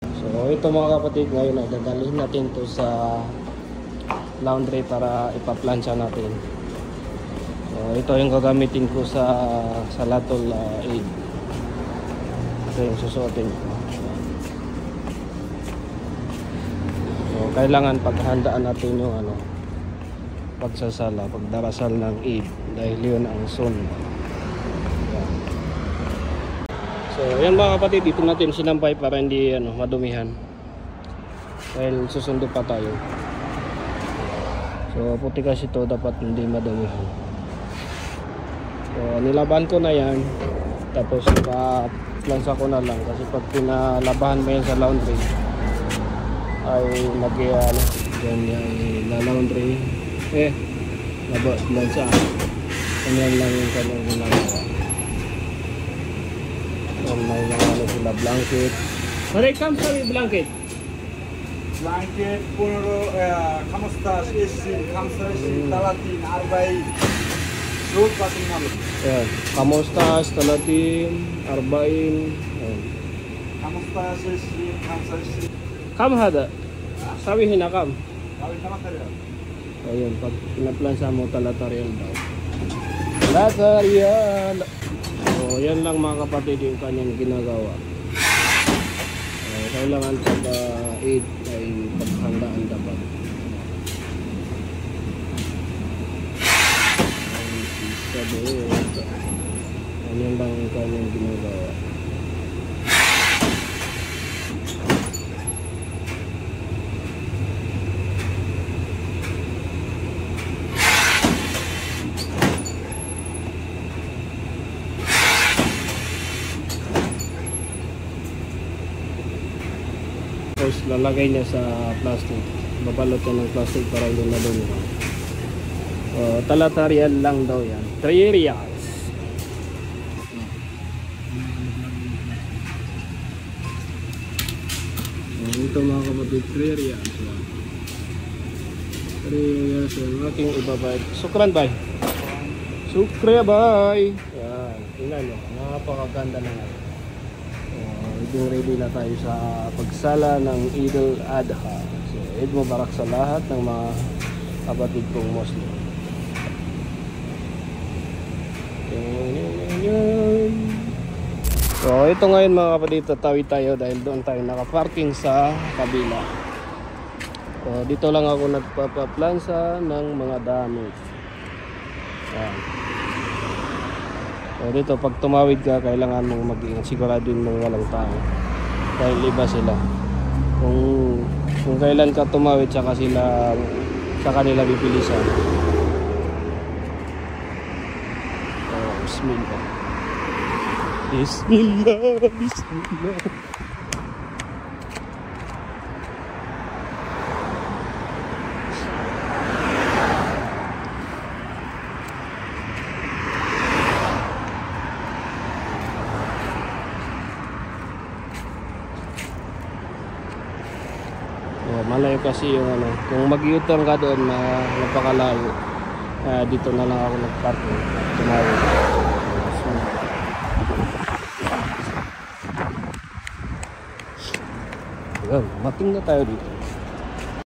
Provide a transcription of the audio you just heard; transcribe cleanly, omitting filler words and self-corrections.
So ito mga kapatid, ngayon ay dadalhin natin to sa laundry para ipa-plancha natin. So ito yung gagamitin ko sa Latol aid. Ito yung susuotin ko. So kailangan paghandaan natin yung pagsasala, pagdarasal ng aid dahil yun ang sun. So yan mga kapatid, dito natin sinampay para hindi madumihan dahil susundo pa tayo. So puti kasi ito, dapat hindi madumihan. So nilaban ko na yan, tapos ipa-plansa ko na lang kasi pag pinalabahan mo yan sa laundry ay na laundry plansa. Ganyan lang yung kanyang ginagawa. May mga sila blanket. Pare, come sa blanket. Blanket, punro, kamustas, isin, kamsas, talatin, arbay, road passing namin. Yan, kamustas, talatin, arbain. Kamustas, isin, kamsas, isin. Kam hada. Sabi hinakam. Sabi talataryan. Ayun, pag pinaplansa mo talataryan daw. Talataryan. So, yan lang mga kapatid yung kanyang ginagawa. Kailangan pag-aid ay paghandaan dapat. Yan lang yung kanyang ginagawa. Tapos lalagay niya sa plastic, babalot niya ng plastic para hindi madumi. Talataryan lang daw yan, 3 reals. Ito mga kapatid, 3 reals lang. 3 reals yung aking ibabayad. Sukran bay, sukre bay. Yan, tingnan nyo, napakaganda na nga. Ready na tayo sa pagsala ng Idul Adha. So, Eid Mubarak sa lahat ng mga kapatid kong Muslim. So ito ngayon mga kapatid, tatawid tayo dahil doon tayo nakaparking sa kabila. So dito lang ako nagpapaplansa ng mga damit. Yan. So dito pag tumawid ka, kailangan mong mag-ingat, siguraduhin mong walang tao dahil iba sila. Kung kailan ka tumawid, saka kanila pipilisan. Bismillah. Bismillah, bismillah. Malayo kasi yung kung mag-U-turn ka doon na napakalayo, dito na lang ako nag-parking, tumawid. So, mating na tayo dito.